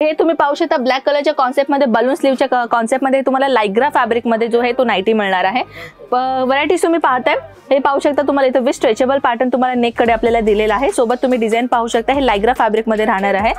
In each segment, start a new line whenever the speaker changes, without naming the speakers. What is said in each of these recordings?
हे तुम्ही पाहू शकता ब्लॅक कलरच्या कॉन्सेप्ट मध्ये बलून स्लीवच्या कॉन्सेप्ट मध्ये तुम्हाला लायग्रा फॅब्रिक मध्ये जो आहे तो नाईटी मिळणार आहे। व्हरायटीज तुम्ही पाहताय हे पाहू शकता, तुम्हाला इथे स्ट्रेचेबल पॅटर्न तुम्हाला नेक कडे आपल्याला दिलेला आहे। सोबत तुम्ही डिझाइन पाहू शकता, हे लायग्रा फॅब्रिक मध्ये राहणार आहे।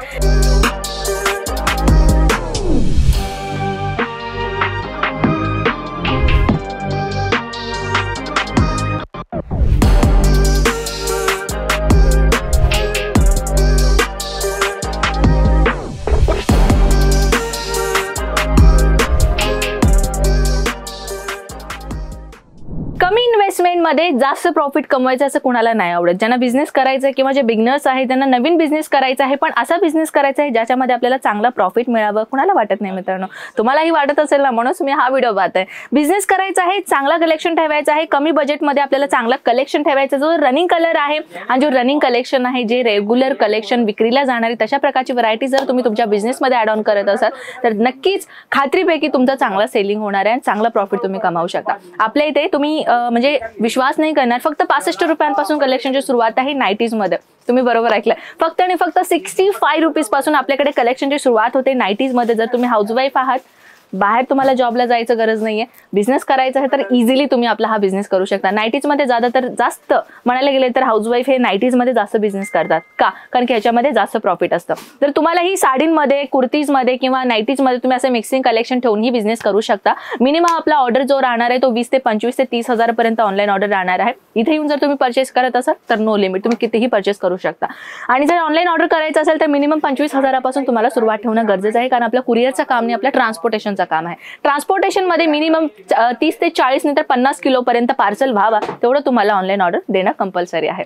कमी इन्व्हेस्टमेंट मध्ये जास्त प्रॉफिट कमवायचं असं कोणाला नाही आवडत। ज्यांना बिझनेस करायचा आहे किंवा जे बिगनर्स आहेत त्यांना नवीन बिझनेस करायचा आहे, पण असा बिझनेस करायचा आहे ज्याच्यामध्ये आपल्याला चांगला प्रॉफिट मिळावं, कोणाला वाटत नाही मित्रांनो? तुम्हालाही वाटत असेल ना, म्हणून तुम्ही हा व्हिडिओ पाहताय। बिझनेस करायचा आहे, चांगला कलेक्शन ठेवायचा आहे, कमी बजेटमध्ये आपल्याला चांगला कलेक्शन ठेवायचं, जो रनिंग कलर आहे आणि जो रनिंग कलेक्शन आहे, जे रेग्युलर कलेक्शन विक्रीला जाणारी तशा प्रकारची व्हरायटी जर तुम्ही तुमच्या बिझनेसमध्ये ॲड ऑन करत असाल तर नक्कीच खात्रीपैकी तुमचा चांगला सेलिंग होणार आहे आणि चांगला प्रॉफिट तुम्ही कमावू शकता। आपल्या इथे तुम्ही म्हणजे विश्वास नाही करणार, फक्त 65 रुपयांपासून कलेक्शनची सुरुवात आहे नाईटीज मध्ये। तुम्ही बरोबर ऐकलं, फक्त आणि फक्त 65 रुपीज पासून आपल्याकडे कलेक्शनची सुरुवात होते नाईटीज मध्ये। जर तुम्ही हाऊसवाईफ आहात, बाहेर तुम्हाला जॉबला जायचं गरज नाहीये, बिझनेस करायचा आहे तर इझिली तुम्ही आपला हा बिझनेस करू शकता। नाईटीज मध्ये जास्त म्हणायला गेले तर हाऊसवाईफ हे नाईटीज मध्ये जास्त बिझनेस करतात का? कारण की ह्याच्यामध्ये जास्त प्रॉफिट असतं। जर तुम्हाला ही साडींमध्ये, कुर्तीज मध्ये किंवा नाईटीज मध्ये तुम्ही असं मिक्सिंग कलेक्शन ठेवून ही बिझनेस करू शकता। मिनिमम आपला ऑर्डर जो राहणार आहे तो 20 ते 25 ते 30 हजार पर्यंत ऑनलाईन ऑर्डर राहणार आहे। इथे येऊन जर तुम्ही परचेस करत असाल तर नो लिमिट, तुम्ही कितीही परचेस करू शकता। आणि जर ऑनलाईन ऑर्डर करायचं असेल तर मिनिमम 25 हजारापासून तुम्हाला सुरुवात ठेवणं गरजेचं आहे, कारण आपलं कुरिअरचं काम नाही, आपलं ट्रान्सपोर्टेशनचं काम आहे। ट्रान्सपोर्टेशन मध्ये मिनिमम 30 ते 40 नंतर 50 किलो पर्यंत पार्सल व्हावा तेवढं तुम्हाला ऑनलाईन ऑर्डर देणं कंपल्सरी आहे।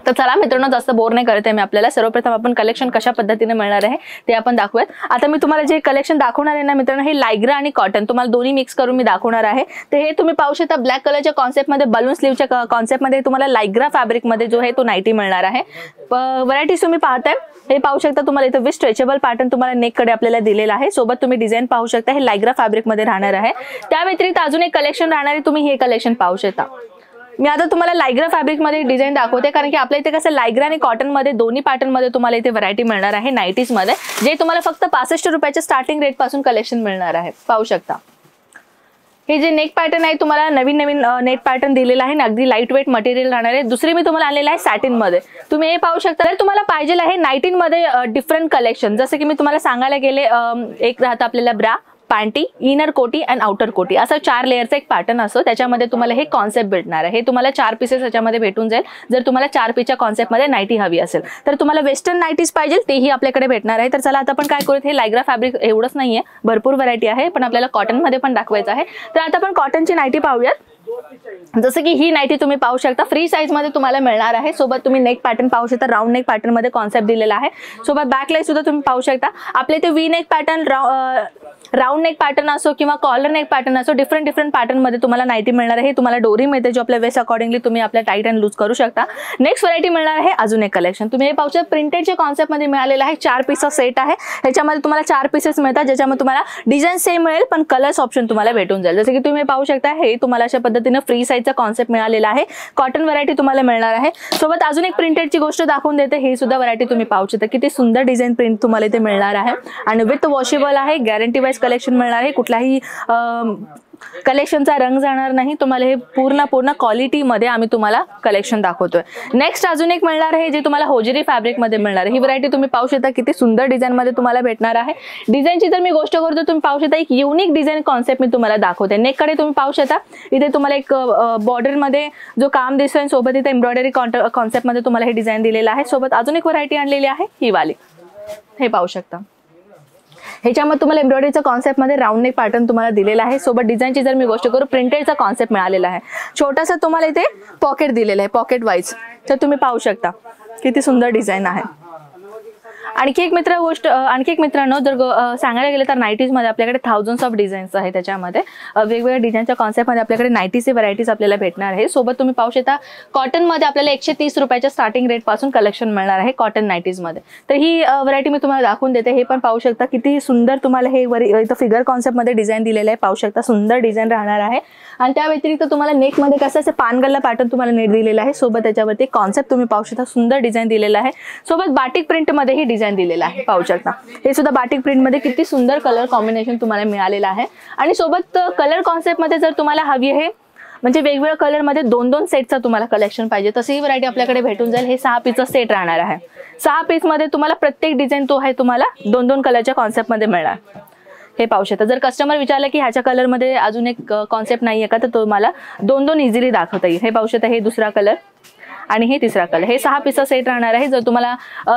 तर चला मित्रांनो, जास्त बोर नाही करत आहे मी आपल्याला। सर्वप्रथम आपण कलेक्शन कशा पद्धतीने मिळणार आहे ते आपण दाखवूयात। आता मी तुम्हाला जे कलेक्शन दाखवणार आहे ना मित्रांनो, हे लायग्रा आणि कॉटन तुम्हाला दोन्ही मिक्स करून मी दाखवणार आहे। तर हे तुम्ही पाहू शकता ब्लॅक कलरच्या कॉन्सेप्ट मध्ये बलून स्लीवच्या कॉन्सेप्ट मध्ये तुम्हाला लायग्रा फॅब्रिक मध्ये जो आहे तो नाईटी मिळणार आहे। व्हरायटीज तुम्ही पाहताय हे पाहू शकता, तुम्हाला इथे स्ट्रेचेबल पॅटर्न तुम्हाला नेक कडे आपल्याला दिलेला आहे। सोबत तुम्ही डिझाइन पाहू शकता, हे लायग्रा फॅब्रिक मध्ये राहणार आहे। त्या व्यतिरिक्त अजून एक कलेक्शन राहणार आहे, तुम्ही हे कलेक्शन पाहू शकता। मी आता तुम्हाला लायग्रा फॅब्रिक मध्ये डिझाइन दाखवते, कारण की आपल्या इथे कसं लायग्रा आणि कॉटन मध्ये दोन्ही पॅटर्न मध्ये तुम्हाला इथे व्हरायटी मिळणार आहे नाईटीज मध्ये, जे तुम्हाला फक्त 65 रुपयाच्या स्टार्टिंग रेट पासून कलेक्शन मिळणार आहे। पाहू शकता हे जे नेक पॅटर्न आहे, तुम्हाला नवीन नेट पॅटर्न दिलेला आहे, अगदी लाईट वेट मटेरियल राहणार आहे। दुसरी मी तुम्हाला आणलेला आहे सॅटिन मध्ये, तुम्ही हे पाहू शकता। तर तुम्हाला पाहिजे आहे नाईटीन मध्ये डिफरंट कलेक्शन, जसं की मी तुम्हाला सांगायला गेले, एक राहतं आपल्याला ब्रा, पॅन्टी, इनर कोटी अँड आउटर कोटी, असं 4 लेअरचा एक पॅटर्न असतो। त्याच्यामध्ये तुम्हाला हे कॉन्सेप्ट भेटणार आहे। हे तुम्हाला 4 पीसेस याच्यामध्ये भेटून जाईल। जर तुम्हाला 4 पीसच्या कॉन्सेप्ट मध्ये नाईटी हवी असेल तर तुम्हाला वेस्टर्न नाईटीज पाहिजे तेही आपल्याकडे भेटणार आहे। तर चला आता आपण काय करूयात, हे लायग्रा फॅब्रिक एवढंच नाहीये, भरपूर व्हरायटी आहे, पण आपल्याला कॉटन मध्ये पण दाखवायचं आहे। तर आता आपण कॉटनची नाईटी पाहूयात। जसं की ही नाईटी तुम्ही पाहू शकता, फ्री साईज मध्ये तुम्हाला मिळणार आहे। सोबत तुम्ही नेक पॅटर्न पाहू शकता, राऊंड नेक पॅटर्न मध्ये कॉन्सेप्ट दिलेला आहे। सोबत बॅकलाईन सुद्धा तुम्ही पाहू शकता। आपल्या इथे V neck pattern, round neck pattern असो किंवा कॉलर नेक पॅटर्न असो, डिफरंट पॅटर्न मध्ये तुम्हाला नाईटी मिळणार आहे। तुम्हाला डोरी मिळते, जो आपल्या वेस्ट अकॉर्डिंगली तुम्ही आपल्या टाईट अँड लूज करू शकता। नेक्स्ट व्हरायटी मिळणार आहे अजून एक कलेक्शन, तुम्ही हे पाहू शकता प्रिंटेडच्या कॉन्सेप्ट मध्ये मिळालेला आहे। 4 पीसचा सेट आहे, ह्याच्यामध्ये तुम्हाला 4 पीसेस मिळतात, ज्याच्यामध्ये तुम्हाला डिझाईन सेम मिळेल पण कलर्स ऑप्शन तुम्हाला भेटून जाईल। जसं की तुम्ही पाहू शकता, हे तुम्हाला अशा पद्धतीने फ्री साईजचा कॉन्सेप्ट मिळालेला आहे। कॉटन व्हरायटी तुम्हाला मिळणार आहे। सोबत अजून एक प्रिंटेडची गोष्ट दाखवून देते, हे सुद्धा व्हरायटी तुम्ही पाहू शकता, किती सुंदर डिझाईन प्रिंट तुम्हाला इथे मिळणार आहे आणि विथ वॉशेबल आहे, गॅरंटी वाईज कलेक्शन मिळणार आहे। कुठलाही कलेक्शनचा रंग जाणार नाही, तुम्हाला हे पूर्ण क्वालिटी मध्ये आम्ही तुम्हाला कलेक्शन दाखवतोय। नेक्स्ट अजून एक मिळणार आहे, जे तुम्हाला होजरी फॅब्रिक मध्ये मिळणार आहे। ही व्हरायटी तुम्ही पाहू शकता, किती सुंदर डिझाईन मध्ये तुम्हाला भेटणार आहे। डिझाईनची जर मी गोष्ट करतो, तुम्ही पाहू शकता एक युनिक डिझाईन कॉन्सेप्ट मी तुम्हाला दाखवते। नेक कडे तुम्ही पाहू शकता, इथे तुम्हाला एक बॉर्डर मध्ये जो काम दिसतोय, सोबत इथे एम्ब्रॉयडरी कॉन्सेप्ट मध्ये तुम्हाला हे डिझाईन दिलेलं आहे। सोबत अजून एक व्हरायटी आणलेली आहे ही वाली, हे पाहू शकता। ह्याच्यामध्ये तुम्हाला एम्ब्रॉयडरीचा कॉन्सेप्ट मध्ये राऊंड नेक पॅटर्न तुम्हाला दिलेला आहे। सोबत डिझाईनची जर मी गोष्ट करू, प्रिंटेडचा कॉन्सेप्ट मिळालेला आहे। छोटासा तुम्हाला इथे पॉकेट दिलेला आहे, पॉकेट वाईज, तर तुम्ही पाहू शकता किती सुंदर डिझाईन आहे। आणखी एक मित्रांनो, जर सांगायला गेलं तर नाईटीज मध्ये आपल्याकडे थाउजंड्स ऑफ डिझाईन्स आहेत। त्याच्यामध्ये वेगवेगळ्या डिझाईनच्या कॉन्सेप्ट मध्ये आपल्याकडे नाईटीचे व्हरायटीज आपल्याला भेटणार आहे। सोबत तुम्ही पाहू शकता कॉटन मध्ये आपल्याला 130 रुपयाच्या स्टार्टिंग रेट पासून कलेक्शन मिळणार आहे कॉटन नाईटीज मध्ये। तर ही व्हरायटी मी तुम्हाला दाखवून देते, हे पण पाहू शकता किती सुंदर तुम्हाला हे इथं फिगर कॉन्सेप्ट मध्ये डिझाईन दिलेलं आहे। पाहू शकता सुंदर डिझाईन राहणार आहे। आणि त्या व्यतिरिक्त तुम्हाला नेक मध्ये कसं असं पानगल्ला पॅटर्न तुम्हाला नेट दिलेला आहे। सोबत त्याच्यावरती कॉन्सेप्ट तुम्ही पाहू शकता, सुंदर डिझाईन दिलेला आहे। सोबत बाटिक प्रिंट मध्ये ही डिझाईन डिझाईन दिलेला आहे, पाहू शकता. हे सुद्धा बाटिक प्रिंट मध्ये किती सुंदर कलर कॉम्बिनेशन तुम्हाला मिळालेलं आहे. आणि सोबत कलर कॉन्सेप्ट मध्ये जर तुम्हाला हवी आहे म्हणजे वेगवेगळ्या कलर मध्ये 2-2 सेटचं तुम्हाला कलेक्शन पाहिजे तशी व्हरायटी आपल्याकडे भेटून जाईल. हे 6 पीसचा सेट राहणार आहे. 6 पीस मध्ये तुम्हाला प्रत्येक डिझाईन तो आहे तुम्हाला 2-2 कलरच्या कॉन्सेप्ट मध्ये मिळणार. हे पाहू शकता. जर कस्टमर विचारलं की ह्याच्या कलर मध्ये अजून एक कॉन्सेप्ट नाहीये का, तर तुम्हाला 2-2 इझिली दाखवता येईल. हे पाहू शकता. हे दुसरा कलर आणि हे तिसरा कलर. हे 6 पीसचा सेट राहणार आहे. जर तुम्हाला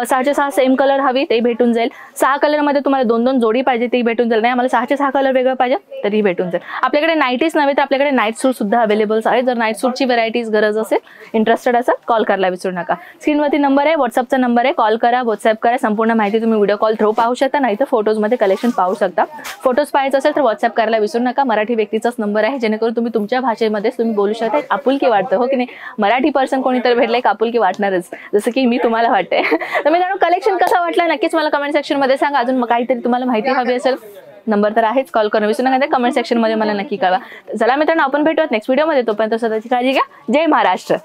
6चे 6 सेम कलर हवी ते भेटून जाईल. 6 कलर मध्ये तुम्हाला 2-2 जोडी पाहिजे ती भेटून जाईल. नाही आम्हाला 6चे 6 कलर वेगळं पाहिजे तरी भेटून जाईल. आपल्याकडे नाईटीज नव्हे तर आपल्याकडे नाईट सूट सुद्धा अवेलेबल आहे. जर नाईट सूटची व्हरायटीज गरज असेल, इंटरेस्टेड असाल, कॉल करायला विसरू नका. स्क्रीनवरती नंबर आहे, व्हॉट्सअपचा नंबर आहे, कॉल करा, व्हॉट्सअप करा. संपूर्ण माहिती तुम्ही व्हिडिओ कॉल थ्रू पाहू शकता, नाही तर फोटोजमध्ये कलेक्शन पाहू शकता. फोटोज पाहायचे असेल तर व्हॉट्सअप करायला विसरू नका. मराठी व्यक्तीचाच नंबर आहे, जेणेकरून तुम्ही तुमच्या भाषेमध्ये तुम्ही बोलू शकता. एक आपुलकी वाटतं, हो की नाही. मराठी पर्सन कोणीतरी भेटलं एक आपुलकी वाटणारच, जसं की मी तुम्हाला वाटते. तर मित्रांनो, कलेक्शन कसा वाटला नक्कीच मला कमेंट सेक्शन मध्ये सांगा. अजून काहीतरी तुम्हाला माहिती हवी असेल, नंबर तर आहेच, कॉल करून विसरू नका. कमेंट सेक्शन मध्ये मला नक्की कळवा. चला मित्रांनो, आपण भेटूयात नेक्स्ट व्हिडिओ मध्ये. तोपर्यंत स्वतःची काळजी घ्या. जय महाराष्ट्र.